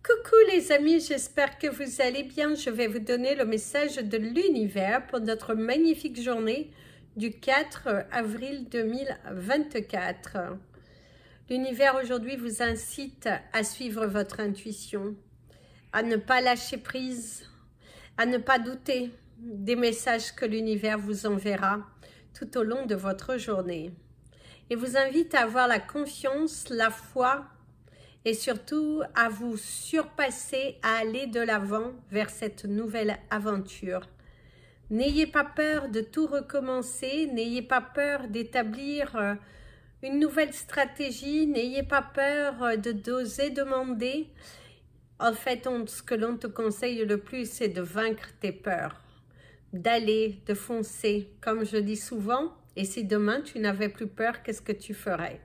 Coucou les amis, j'espère que vous allez bien. Je vais vous donner le message de l'univers pour notre magnifique journée du 4 avril 2024. L'univers aujourd'hui vous incite à suivre votre intuition, à ne pas lâcher prise, à ne pas douter des messages que l'univers vous enverra tout au long de votre journée. Et vous invite à avoir la confiance, la foi, et surtout à vous surpasser, à aller de l'avant vers cette nouvelle aventure. N'ayez pas peur de tout recommencer, n'ayez pas peur d'établir une nouvelle stratégie, n'ayez pas peur d'oser demander. En fait, ce que l'on te conseille le plus, c'est de vaincre tes peurs, d'aller, de foncer, comme je dis souvent. Et si demain tu n'avais plus peur, qu'est-ce que tu ferais ?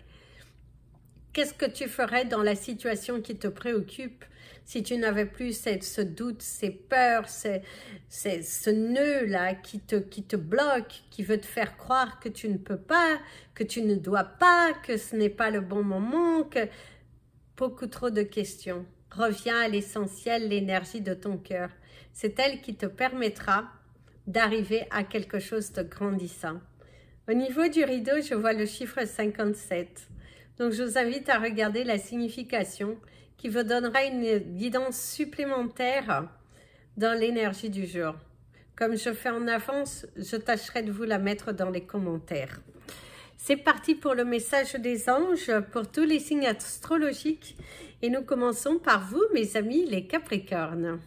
Qu'est-ce que tu ferais dans la situation qui te préoccupe si tu n'avais plus ce doute, ces peurs, ce nœud-là qui te bloque, qui veut te faire croire que tu ne peux pas, que tu ne dois pas, que ce n'est pas le bon moment, que beaucoup trop de questions. Reviens à l'essentiel, l'énergie de ton cœur. C'est elle qui te permettra d'arriver à quelque chose de grandissant. Au niveau du rideau, je vois le chiffre 57. Donc, je vous invite à regarder la signification qui vous donnera une guidance supplémentaire dans l'énergie du jour. Comme je fais en avance, je tâcherai de vous la mettre dans les commentaires. C'est parti pour le message des anges pour tous les signes astrologiques. Et nous commençons par vous, mes amis les Capricornes.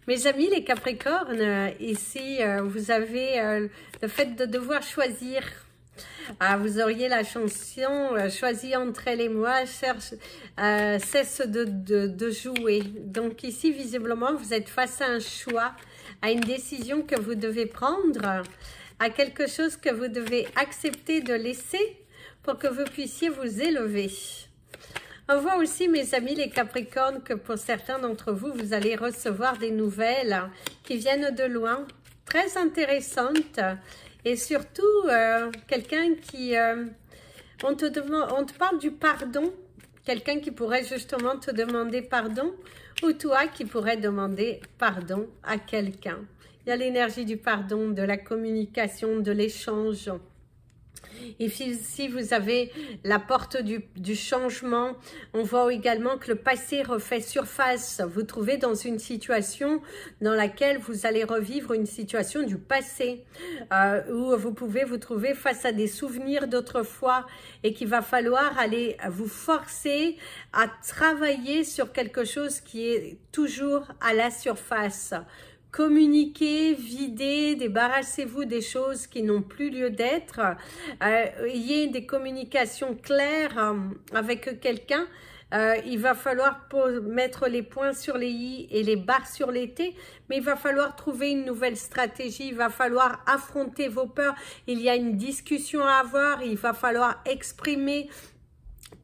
Mes amis les Capricornes, ici, vous avez le fait de devoir choisir. Vous auriez la chanson choisis entre elle et moi, cesse de jouer. Donc ici, visiblement, vous êtes face à un choix, à une décision que vous devez prendre, à quelque chose que vous devez accepter de laisser pour que vous puissiez vous élever. On voit aussi, mes amis les Capricornes, que pour certains d'entre vous, vous allez recevoir des nouvelles qui viennent de loin, très intéressantes. Et surtout, quelqu'un qui... on te parle du pardon. Quelqu'un qui pourrait justement te demander pardon. Ou toi qui pourrais demander pardon à quelqu'un. Il y a l'énergie du pardon, de la communication, de l'échange. Et si vous avez la porte du changement, on voit également que le passé refait surface. Vous trouvez dans une situation dans laquelle vous allez revivre une situation du passé, où vous pouvez vous trouver face à des souvenirs d'autrefois et qu'il va falloir aller vous forcer à travailler sur quelque chose qui est toujours à la surface. Communiquez, videz, débarrassez-vous des choses qui n'ont plus lieu d'être. Ayez des communications claires avec quelqu'un. Il va falloir mettre les points sur les i et les barres sur les t, mais il va falloir trouver une nouvelle stratégie, il va falloir affronter vos peurs. Il y a une discussion à avoir, il va falloir exprimer,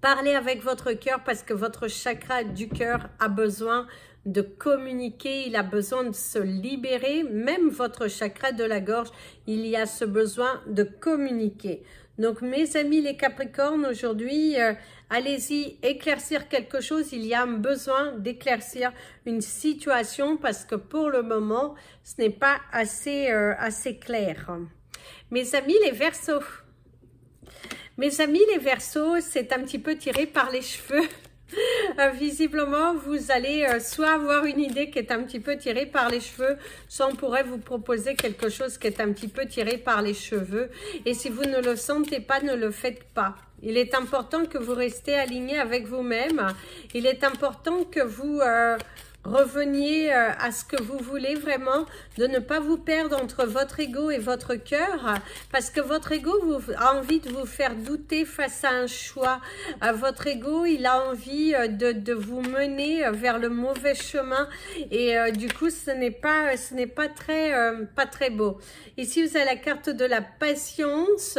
parler avec votre cœur parce que votre chakra du cœur a besoin de communiquer, il a besoin de se libérer, même votre chakra de la gorge, il y a ce besoin de communiquer. Donc mes amis les Capricornes, aujourd'hui, allez-y éclaircir quelque chose, il y a un besoin d'éclaircir une situation parce que pour le moment, ce n'est pas assez clair. Mes amis les Verseaux, c'est un petit peu tiré par les cheveux. Visiblement, vous allez soit avoir une idée qui est un petit peu tirée par les cheveux, soit on pourrait vous proposer quelque chose qui est un petit peu tiré par les cheveux. Et si vous ne le sentez pas, ne le faites pas. Il est important que vous restiez aligné avec vous-même. Il est important que vous reveniez à ce que vous voulez vraiment, de ne pas vous perdre entre votre ego et votre cœur, parce que votre ego a envie de vous faire douter face à un choix. Votre ego, il a envie de vous mener vers le mauvais chemin et du coup, ce n'est pas très beau. Ici, vous avez la carte de la patience,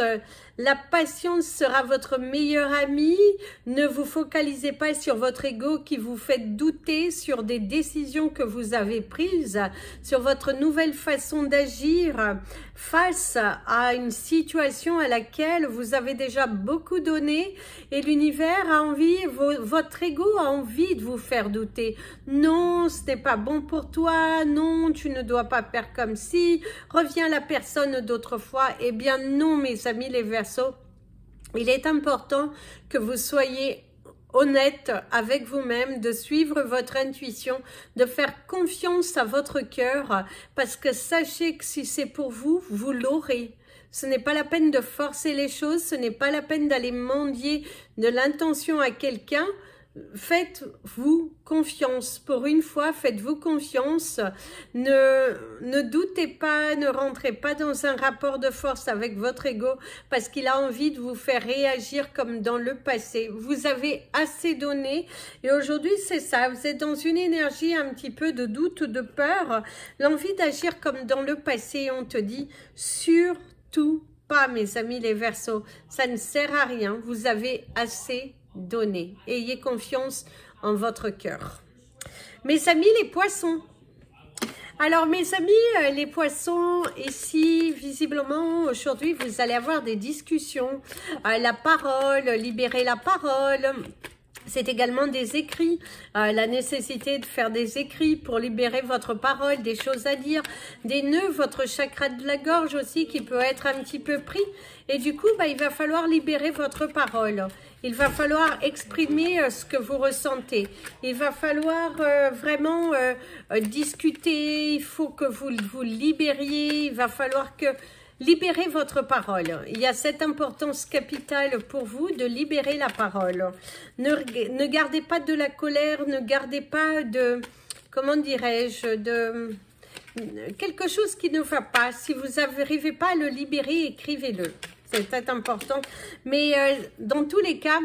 La patience sera votre meilleure amie. Ne vous focalisez pas sur votre ego qui vous fait douter sur des décisions que vous avez prises, sur votre nouvelle façon d'agir face à une situation à laquelle vous avez déjà beaucoup donné et l'univers a envie, votre ego a envie de vous faire douter. Non, ce n'est pas bon pour toi. Non, tu ne dois pas faire comme si. Reviens à la personne d'autrefois. Eh bien non, mes amis les Verseaux. Il est important que vous soyez honnête avec vous-même, de suivre votre intuition, de faire confiance à votre cœur, parce que sachez que si c'est pour vous, vous l'aurez. Ce n'est pas la peine de forcer les choses, ce n'est pas la peine d'aller mendier de l'intention à quelqu'un. Faites-vous confiance. Pour une fois, faites-vous confiance. Ne doutez pas, ne rentrez pas dans un rapport de force avec votre ego parce qu'il a envie de vous faire réagir comme dans le passé. Vous avez assez donné et aujourd'hui, c'est ça. Vous êtes dans une énergie un petit peu de doute, de peur, l'envie d'agir comme dans le passé. On te dit surtout pas, mes amis les Verseaux. Ça ne sert à rien. Vous avez assez donné. Ayez confiance en votre cœur. Mes amis les Poissons. Alors mes amis les Poissons, ici visiblement aujourd'hui vous allez avoir des discussions, la parole, libérer la parole. C'est également des écrits, la nécessité de faire des écrits pour libérer votre parole, des choses à dire, des nœuds, votre chakra de la gorge aussi qui peut être un petit peu pris. Et du coup, il va falloir libérer votre parole. Il va falloir exprimer ce que vous ressentez. Il va falloir vraiment discuter. Il faut que vous vous libériez. Il va falloir que libérez votre parole. Il y a cette importance capitale pour vous de libérer la parole. Ne gardez pas de la colère, ne gardez pas de, comment dirais-je, de quelque chose qui ne va pas. Si vous n'arrivez pas à le libérer, écrivez-le. C'est très important. Mais dans tous les cas,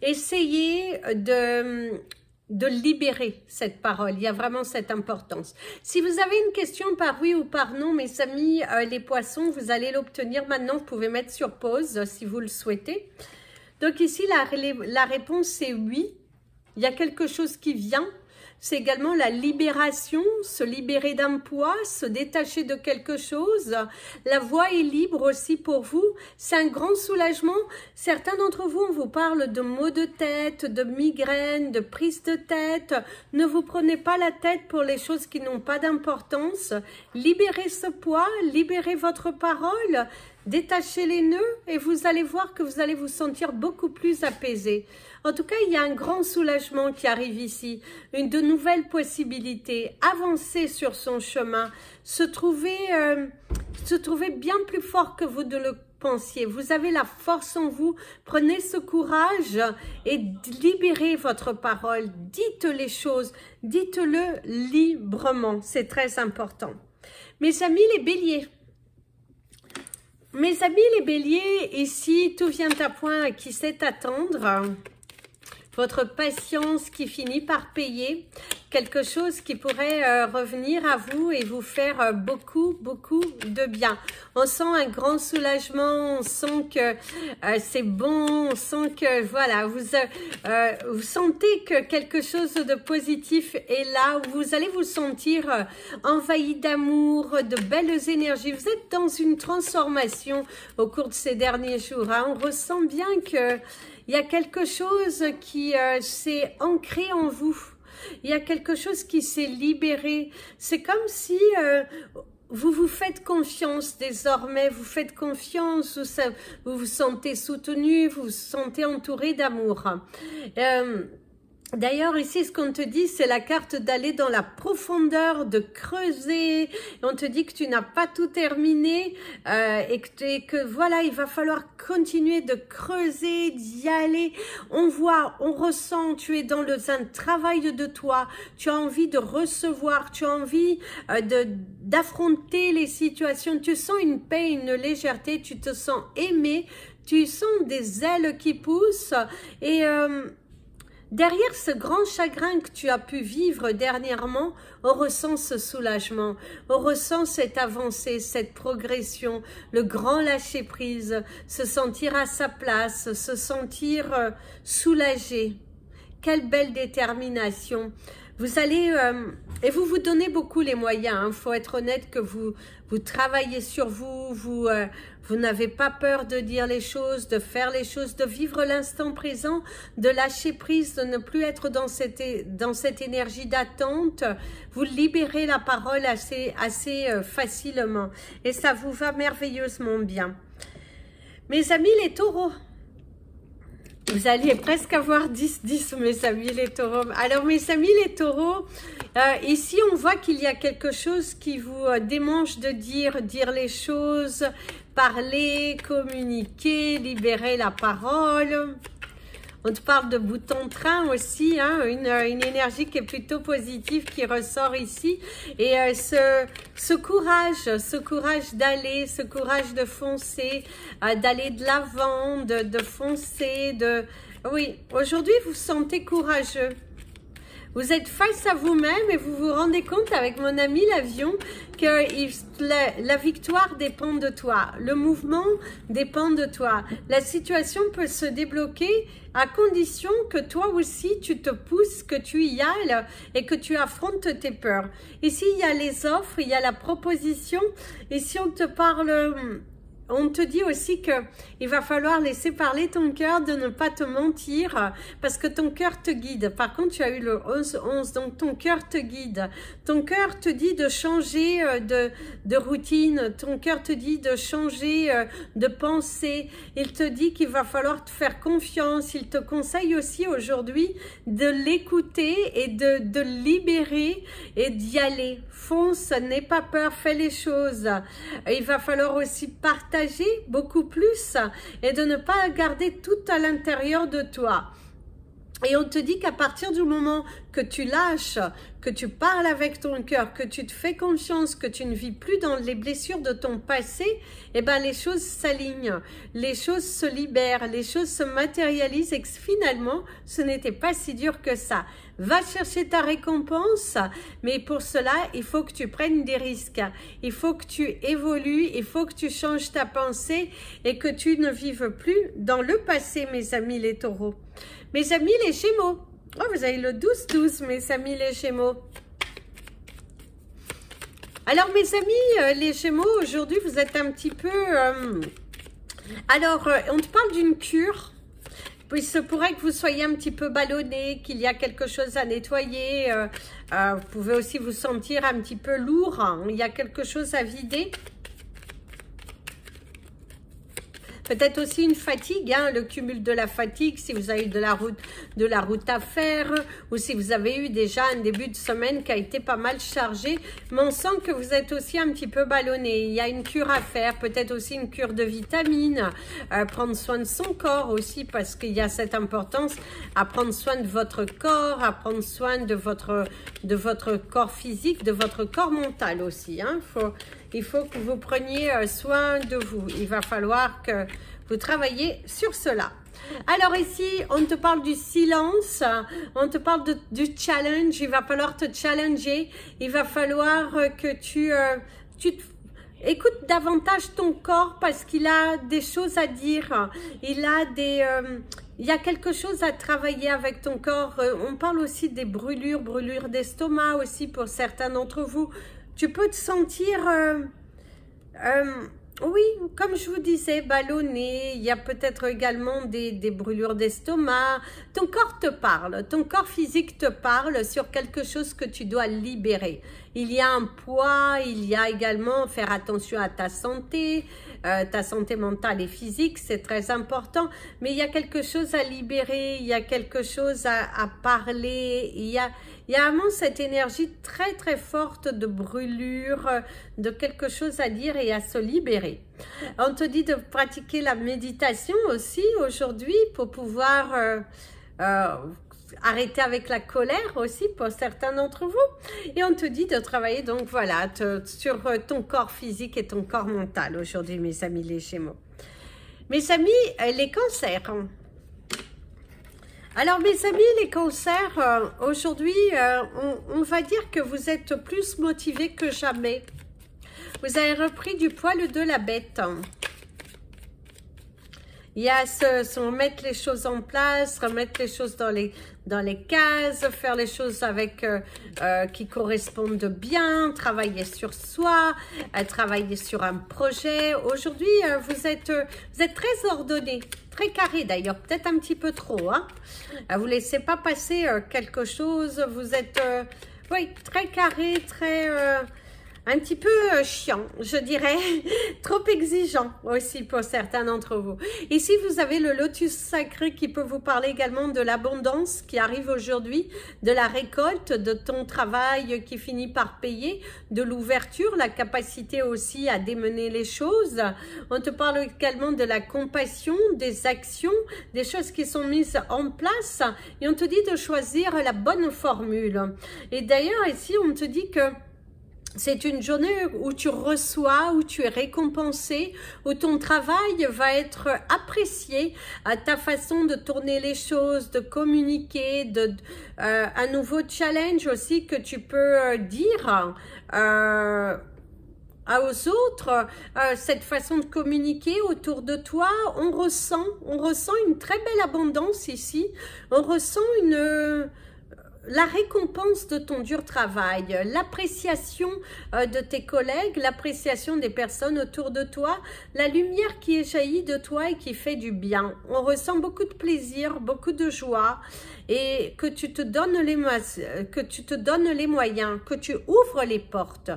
essayez de libérer cette parole. Il y a vraiment cette importance. Si vous avez une question par oui ou par non, mes amis les Poissons, vous allez l'obtenir maintenant. Vous pouvez mettre sur pause si vous le souhaitez. Donc ici, la réponse c'est oui. Il y a quelque chose qui vient. C'est également la libération, se libérer d'un poids, se détacher de quelque chose. La voie est libre aussi pour vous. C'est un grand soulagement. Certains d'entre vous, on vous parle de maux de tête, de migraines, de prise de tête. Ne vous prenez pas la tête pour les choses qui n'ont pas d'importance. Libérez ce poids, libérez votre parole. Détachez les nœuds et vous allez voir que vous allez vous sentir beaucoup plus apaisé. En tout cas, il y a un grand soulagement qui arrive ici, de nouvelles possibilités, avancer sur son chemin, se trouver bien plus fort que vous ne le pensiez. Vous avez la force en vous, prenez ce courage et libérez votre parole. Dites les choses, dites-le librement, c'est très important. Mes amis les Béliers. Mes amis les Béliers, ici, tout vient à point qui sait attendre. Votre patience qui finit par payer. Quelque chose qui pourrait revenir à vous et vous faire beaucoup, beaucoup de bien. On sent un grand soulagement, on sent que c'est bon, on sent que, voilà, vous sentez que quelque chose de positif est là. Vous allez vous sentir envahi d'amour, de belles énergies. Vous êtes dans une transformation au cours de ces derniers jours. Hein. On ressent bien que il y a quelque chose qui s'est ancré en vous. Il y a quelque chose qui s'est libéré. C'est comme si vous vous faites confiance désormais. Vous faites confiance, vous vous sentez soutenu, vous vous sentez entouré d'amour. D'ailleurs, ici, ce qu'on te dit, c'est la carte d'aller dans la profondeur, de creuser. Et on te dit que tu n'as pas tout terminé et que voilà, il va falloir continuer de creuser, d'y aller. On voit, on ressent, tu es dans un travail de toi. Tu as envie de recevoir, tu as envie d'affronter les situations. Tu sens une paix, une légèreté, tu te sens aimé. Tu sens des ailes qui poussent et... derrière ce grand chagrin que tu as pu vivre dernièrement, on ressent ce soulagement, on ressent cette avancée, cette progression, le grand lâcher-prise, se sentir à sa place, se sentir soulagé. Quelle belle détermination! Vous allez, et vous vous donnez beaucoup les moyens, hein. Faut être honnête que vous travaillez sur vous n'avez pas peur de dire les choses, de faire les choses, de vivre l'instant présent, de lâcher prise, de ne plus être dans cette énergie d'attente. Vous libérez la parole assez facilement et ça vous va merveilleusement bien. Mes amis les taureaux, vous allez presque avoir 10-10, mes amis les taureaux. Alors, mes amis les taureaux, ici, on voit qu'il y a quelque chose qui vous démange de dire les choses, parler, communiquer, libérer la parole. On te parle de bouton train aussi, hein, une énergie qui est plutôt positive qui ressort ici. Et ce courage d'aller, ce courage de foncer, d'aller de l'avant, de foncer, Oui, aujourd'hui vous vous sentez courageux. Vous êtes face à vous-même et vous vous rendez compte avec mon ami l'avion que la victoire dépend de toi. Le mouvement dépend de toi. La situation peut se débloquer à condition que toi aussi tu te pousses, que tu y ailles et que tu affrontes tes peurs. Ici il y a les offres, il y a la proposition. Ici on te parle... On te dit aussi que il va falloir laisser parler ton cœur, de ne pas te mentir, parce que ton cœur te guide. Par contre, tu as eu le 11-11, donc ton cœur te guide. Ton cœur te dit de changer de routine, ton cœur te dit de changer de pensée. Il te dit qu'il va falloir te faire confiance. Il te conseille aussi aujourd'hui de l'écouter et de libérer et d'y aller. Fonce, n'aie pas peur, fais les choses. Il va falloir aussi partager beaucoup plus et de ne pas garder tout à l'intérieur de toi. Et on te dit qu'à partir du moment que tu lâches, que tu parles avec ton cœur, que tu te fais confiance, que tu ne vis plus dans les blessures de ton passé, eh ben les choses s'alignent, les choses se libèrent, les choses se matérialisent et que finalement, ce n'était pas si dur que ça. Va chercher ta récompense, mais pour cela, il faut que tu prennes des risques. Il faut que tu évolues, il faut que tu changes ta pensée et que tu ne vives plus dans le passé, mes amis les taureaux. Mes amis les Gémeaux, oh, vous avez le 12-12, mes amis les Gémeaux. Alors, mes amis les Gémeaux, aujourd'hui, vous êtes un petit peu... Alors, on te parle d'une cure. Il se pourrait que vous soyez un petit peu ballonné, qu'il y a quelque chose à nettoyer. Vous pouvez aussi vous sentir un petit peu lourd. Hein. Il y a quelque chose à vider. Peut-être aussi une fatigue, hein, le cumul de la fatigue, si vous avez eu de la route à faire, ou si vous avez eu déjà un début de semaine qui a été pas mal chargé. Mais on sent que vous êtes aussi un petit peu ballonné. Il y a une cure à faire, peut-être aussi une cure de vitamines, prendre soin de son corps aussi, parce qu'il y a cette importance à prendre soin de votre corps, à prendre soin de votre corps physique, de votre corps mental aussi, hein. Il faut que vous preniez soin de vous. Il va falloir que vous travailliez sur cela. Alors ici, on te parle du silence, on te parle du challenge. Il va falloir te challenger. Il va falloir que tu écoutes davantage ton corps parce qu'il a des choses à dire. Il y a quelque chose à travailler avec ton corps. On parle aussi des brûlures d'estomac aussi pour certains d'entre vous. Tu peux te sentir, oui, comme je vous disais, ballonné. Il y a peut-être également des brûlures d'estomac. Ton corps te parle, ton corps physique te parle sur quelque chose que tu dois libérer. Il y a un poids, il y a également faire attention à ta santé mentale et physique, c'est très important. Mais il y a quelque chose à libérer, il y a quelque chose à parler, il y a vraiment cette énergie très très forte de brûlure, de quelque chose à dire et à se libérer. On te dit de pratiquer la méditation aussi aujourd'hui pour pouvoir arrêter avec la colère aussi pour certains d'entre vous. Et on te dit de travailler donc voilà sur ton corps physique et ton corps mental aujourd'hui, mes amis les Gémeaux. Mes amis les Cancers. Alors mes amis, les cancers, aujourd'hui, on va dire que vous êtes plus motivés que jamais. Vous avez repris du poil de la bête. Il y a se remettre les choses en place, remettre les choses dans les cases, faire les choses avec qui correspondent bien, travailler sur soi, travailler sur un projet. Aujourd'hui, vous êtes très ordonné, très carré d'ailleurs, peut-être un petit peu trop. Hein? Vous ne laissez pas passer quelque chose, vous êtes oui, très carré, très... un petit peu chiant, je dirais, trop exigeant aussi pour certains d'entre vous. Ici, vous avez le lotus sacré qui peut vous parler également de l'abondance qui arrive aujourd'hui, de la récolte, de ton travail qui finit par payer, de l'ouverture, la capacité aussi à démener les choses. On te parle également de la compassion, des actions, des choses qui sont mises en place et on te dit de choisir la bonne formule. Et d'ailleurs, ici, on te dit que c'est une journée où tu reçois, où tu es récompensé, où ton travail va être apprécié, à ta façon de tourner les choses, de communiquer, un nouveau challenge aussi que tu peux dire aux autres, cette façon de communiquer autour de toi, on ressent une très belle abondance ici, on ressent la récompense de ton dur travail, l'appréciation de tes collègues, l'appréciation des personnes autour de toi, la lumière qui jaillit de toi et qui fait du bien. On ressent beaucoup de plaisir, beaucoup de joie et que tu te donnes les moyens, que tu ouvres les portes.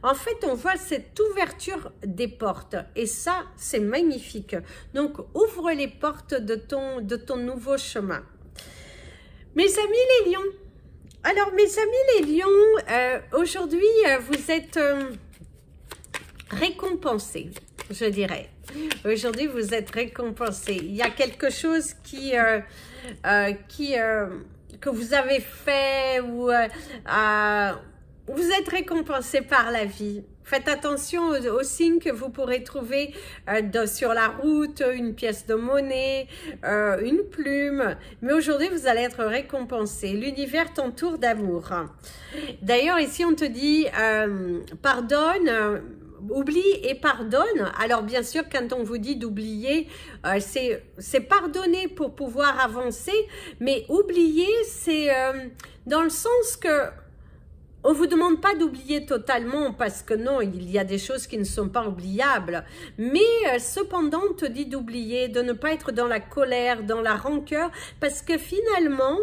En fait, on voit cette ouverture des portes et ça, c'est magnifique. Donc, ouvre les portes de ton nouveau chemin. Mes amis les lions, alors, mes amis les lions, aujourd'hui, vous êtes récompensés, je dirais. Aujourd'hui, vous êtes récompensés. Il y a quelque chose que vous avez fait ou vous êtes récompensés par la vie. Faites attention aux signes que vous pourrez trouver sur la route, une pièce de monnaie, une plume. Mais aujourd'hui, vous allez être récompensé. L'univers t'entoure d'amour. D'ailleurs, ici, on te dit pardonne, oublie et pardonne. Alors, bien sûr, quand on vous dit d'oublier, c'est pardonner pour pouvoir avancer. Mais oublier, c'est dans le sens que on ne vous demande pas d'oublier totalement parce que non, il y a des choses qui ne sont pas oubliables. Mais cependant, on te dit d'oublier, de ne pas être dans la colère, dans la rancœur parce que finalement,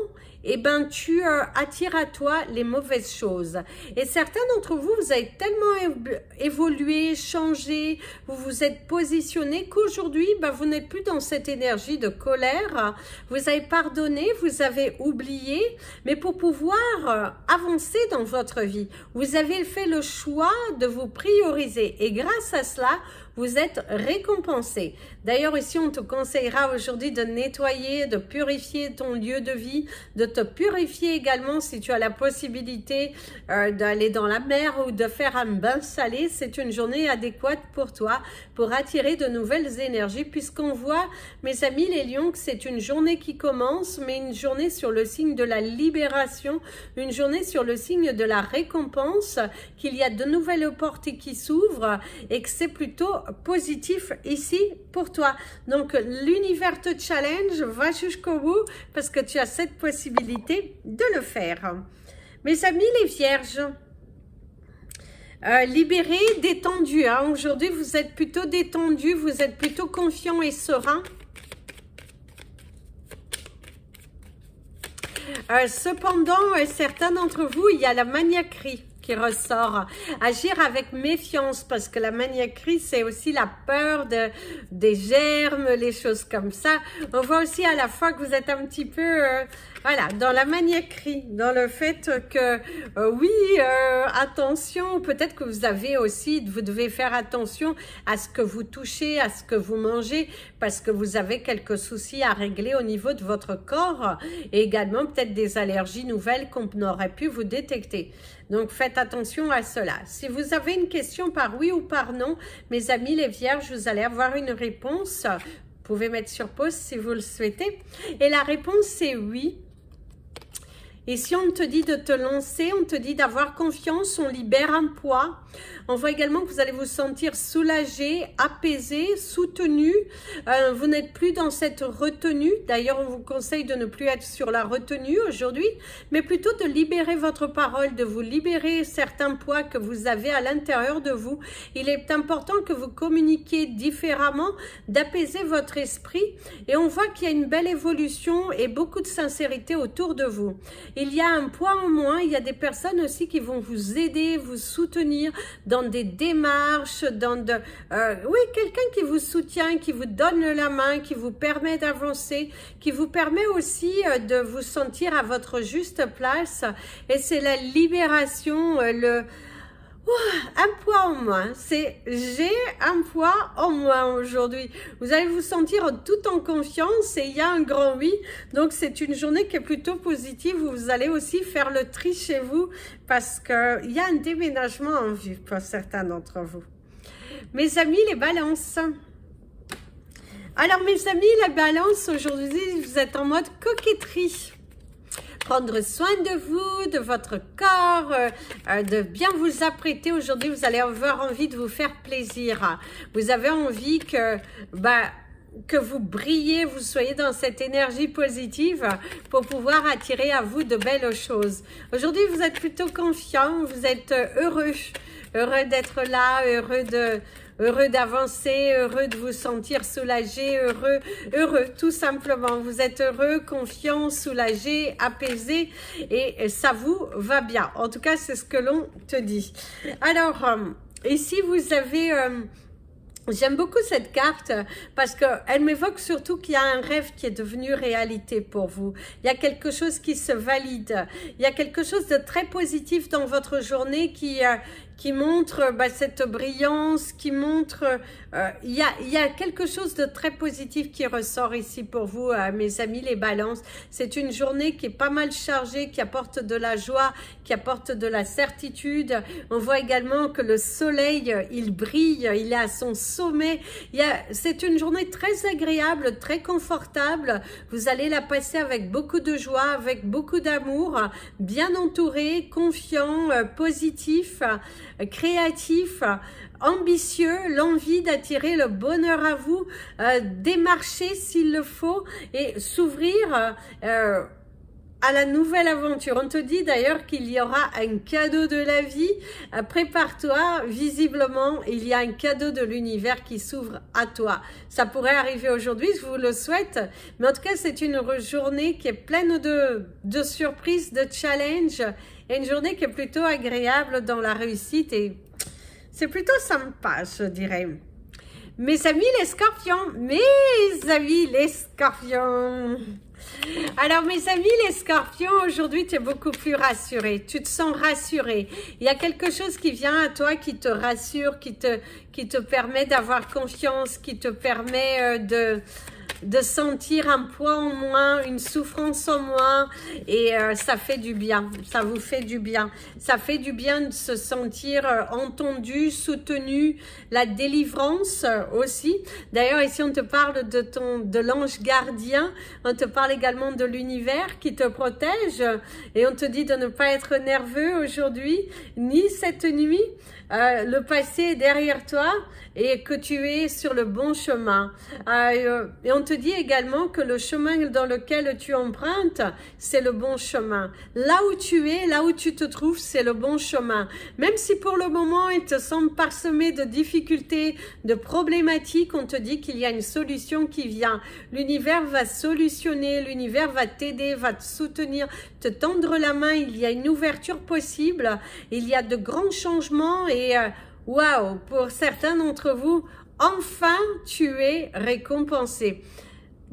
eh ben, tu attires à toi les mauvaises choses. Et certains d'entre vous, vous avez tellement évolué, changé, vous vous êtes positionné qu'aujourd'hui, ben, vous n'êtes plus dans cette énergie de colère. Vous avez pardonné, vous avez oublié, mais pour pouvoir avancer dans votre vie, vous avez fait le choix de vous prioriser. Et grâce à cela, vous êtes récompensé. D'ailleurs, ici, on te conseillera aujourd'hui de nettoyer, de purifier ton lieu de vie, de te purifier également si tu as la possibilité d'aller dans la mer ou de faire un bain salé. C'est une journée adéquate pour toi, pour attirer de nouvelles énergies, puisqu'on voit, mes amis les lions, que c'est une journée qui commence, mais une journée sur le signe de la libération, une journée sur le signe de la récompense, qu'il y a de nouvelles portes qui s'ouvrent et que c'est plutôt positif ici pour toi. Donc, l'univers te challenge, va jusqu'au bout parce que tu as cette possibilité de le faire. Mes amis les vierges, libérés, détendus. Hein. Aujourd'hui, vous êtes plutôt détendus, vous êtes plutôt confiants et sereins. Cependant, certains d'entre vous, il y a la maniaquerie qui ressort. Agir avec méfiance parce que la maniaquerie, c'est aussi la peur des germes, les choses comme ça. On voit aussi à la fois que vous êtes un petit peu voilà, dans la maniaquerie, dans le fait que oui, attention, peut-être que vous avez aussi, vous devez faire attention à ce que vous touchez, à ce que vous mangez, parce que vous avez quelques soucis à régler au niveau de votre corps et également peut-être des allergies nouvelles qu'on aurait pu vous détecter. Donc, faites attention à cela. Si vous avez une question par oui ou par non, mes amis les vierges, vous allez avoir une réponse pouvez mettre sur pause si vous le souhaitez. Et la réponse est oui. Et si on te dit de te lancer, on te dit d'avoir confiance, on libère un poids. On voit également que vous allez vous sentir soulagé, apaisé, soutenu. Vous n'êtes plus dans cette retenue. D'ailleurs, on vous conseille de ne plus être sur la retenue aujourd'hui, mais plutôt de libérer votre parole, de vous libérer certains poids que vous avez à l'intérieur de vous. Il est important que vous communiquiez différemment, d'apaiser votre esprit. Et on voit qu'il y a une belle évolution et beaucoup de sincérité autour de vous. Il y a un poids en moins, il y a des personnes aussi qui vont vous aider, vous soutenir dans des démarches, oui, quelqu'un qui vous soutient, qui vous donne la main, qui vous permet d'avancer, qui vous permet aussi de vous sentir à votre juste place. Et c'est la libération, un poids en moins, c'est j'ai un poids en moins aujourd'hui. Vous allez vous sentir tout en confiance et il y a un grand oui. Donc c'est une journée qui est plutôt positive où vous allez aussi faire le tri chez vous parce qu'il y a un déménagement en vue pour certains d'entre vous. Mes amis les balances. Alors mes amis la balance, aujourd'hui vous êtes en mode coquetterie. Prendre soin de vous, de votre corps, de bien vous apprêter. Aujourd'hui, vous allez avoir envie de vous faire plaisir. Vous avez envie que vous brillez, vous soyez dans cette énergie positive pour pouvoir attirer à vous de belles choses. Aujourd'hui, vous êtes plutôt confiant, vous êtes heureux d'être là, heureux d'avancer, heureux de vous sentir soulagé, heureux, tout simplement. Vous êtes heureux, confiant, soulagé, apaisé et ça vous va bien. En tout cas, c'est ce que l'on te dit. Alors, ici, vous avez... J'aime beaucoup cette carte parce qu'elle m'évoque surtout qu'il y a un rêve qui est devenu réalité pour vous. Il y a quelque chose qui se valide. Il y a quelque chose de très positif dans votre journée qui montre cette brillance, qui montre... il y a quelque chose de très positif qui ressort ici pour vous, mes amis les balances. C'est une journée qui est pas mal chargée, qui apporte de la joie, qui apporte de la certitude. On voit également que le soleil, il brille, il est à son sommet. C'est une journée très agréable, très confortable. Vous allez la passer avec beaucoup de joie, avec beaucoup d'amour, bien entouré, confiant, positif, créatif, ambitieux, l'envie d'attirer le bonheur à vous, démarcher s'il le faut et s'ouvrir à la nouvelle aventure. On te dit d'ailleurs qu'il y aura un cadeau de la vie. Prépare-toi, visiblement, il y a un cadeau de l'univers qui s'ouvre à toi. Ça pourrait arriver aujourd'hui, je vous le souhaite. Mais en tout cas, c'est une journée qui est pleine de surprises, de challenges. Et une journée qui est plutôt agréable dans la réussite. Et c'est plutôt sympa, je dirais. Mes amis les scorpions, alors mes amis les scorpions, aujourd'hui tu es beaucoup plus rassuré, tu te sens rassuré. Il y a quelque chose qui vient à toi qui te rassure, qui te permet d'avoir confiance, qui te permet de sentir un poids en moins, une souffrance en moins et ça fait du bien, ça vous fait du bien. Ça fait du bien de se sentir entendu, soutenu, la délivrance aussi. D'ailleurs ici on te parle de l'ange gardien, on te parle également de l'univers qui te protège et on te dit de ne pas être nerveux aujourd'hui, ni cette nuit. Le passé est derrière toi et que tu es sur le bon chemin. Et on te dit également que le chemin dans lequel tu empruntes, c'est le bon chemin. Là où tu es, là où tu te trouves, c'est le bon chemin. Même si pour le moment, il te semble parsemé de difficultés, de problématiques, on te dit qu'il y a une solution qui vient. L'univers va solutionner, l'univers va t'aider, va te soutenir, te tendre la main. Il y a une ouverture possible. Il y a de grands changements et waouh, pour certains d'entre vous, enfin tu es récompensé.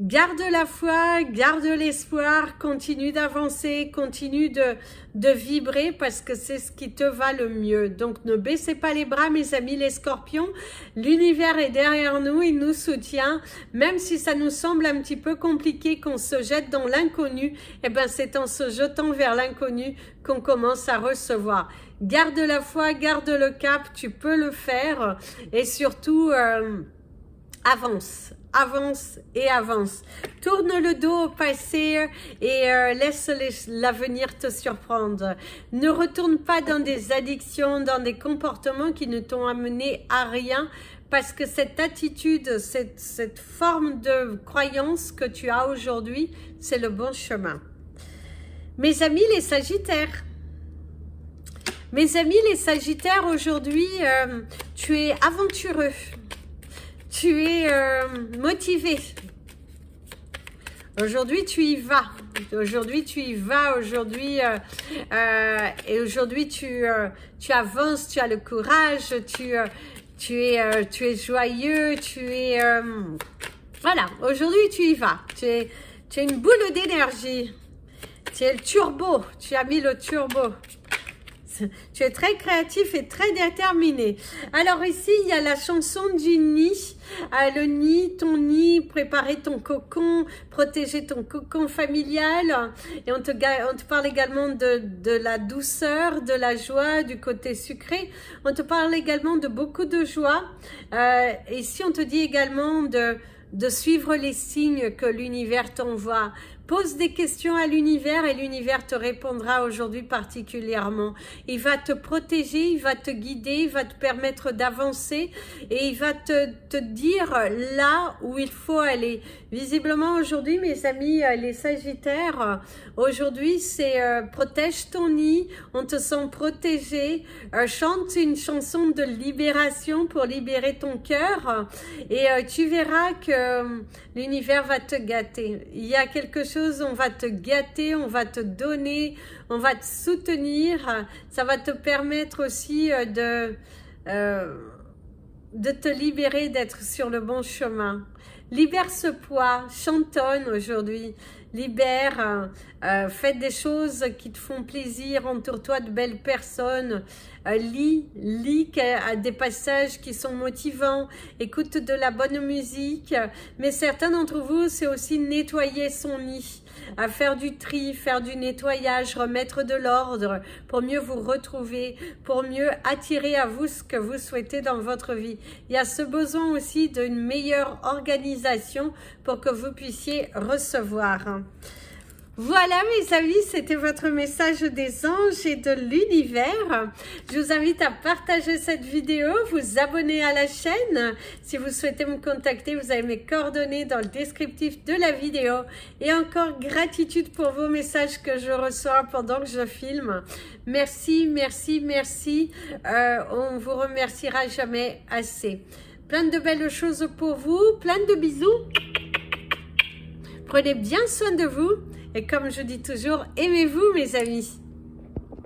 Garde la foi, garde l'espoir, continue d'avancer, continue de vibrer parce que c'est ce qui te va le mieux. Donc ne baissez pas les bras mes amis les scorpions, l'univers est derrière nous, il nous soutient, même si ça nous semble un petit peu compliqué qu'on se jette dans l'inconnu, eh ben c'est en se jetant vers l'inconnu qu'on commence à recevoir. Garde la foi, garde le cap, tu peux le faire et surtout... avance, avance et avance. Tourne le dos au passé et laisse l'avenir te surprendre. Ne retourne pas dans des addictions, dans des comportements qui ne t'ont amené à rien, parce que cette attitude, cette forme de croyance que tu as aujourd'hui, c'est le bon chemin. Mes amis les Sagittaires, aujourd'hui, tu es aventureux, tu es motivé. Aujourd'hui, tu y vas. Aujourd'hui, tu y vas. Aujourd'hui, et aujourd'hui, tu avances. Tu as le courage. Tu es joyeux. Voilà. Aujourd'hui, tu y vas. Tu es une boule d'énergie. Tu es le turbo. Tu as mis le turbo. Tu es très créatif et très déterminé. Alors ici, il y a la chanson du nid. Le nid, ton nid, préparer ton cocon, protéger ton cocon familial. Et on te parle également de la douceur, de la joie, du côté sucré. On te parle également de beaucoup de joie. Ici, on te dit également de suivre les signes que l'univers t'envoie. Pose des questions à l'univers et l'univers te répondra aujourd'hui particulièrement. Il va te protéger, il va te guider, il va te permettre d'avancer et il va te dire là où il faut aller. Visiblement aujourd'hui, mes amis les Sagittaires, aujourd'hui c'est protège ton nid, on te sent protégé, chante une chanson de libération pour libérer ton cœur et tu verras que l'univers va te gâter. Il y a quelque chose, on va te gâter, on va te donner, on va te soutenir. Ça va te permettre aussi de te libérer, d'être sur le bon chemin. Libère ce poids, chantonne aujourd'hui. Libère, fais des choses qui te font plaisir, entoure-toi de belles personnes, lis des passages qui sont motivants, écoute de la bonne musique, mais certains d'entre vous, c'est aussi nettoyer son nid, à faire du tri, faire du nettoyage, remettre de l'ordre pour mieux vous retrouver, pour mieux attirer à vous ce que vous souhaitez dans votre vie. Il y a ce besoin aussi d'une meilleure organisation pour que vous puissiez recevoir. Voilà mes amis, c'était votre message des anges et de l'univers. Je vous invite à partager cette vidéo, vous abonner à la chaîne. Si vous souhaitez me contacter, vous avez mes coordonnées dans le descriptif de la vidéo. Et encore gratitude pour vos messages que je reçois pendant que je filme. Merci, merci, merci. On vous remerciera jamais assez. Plein de belles choses pour vous, plein de bisous. Prenez bien soin de vous. Et comme je dis toujours, aimez-vous mes amis.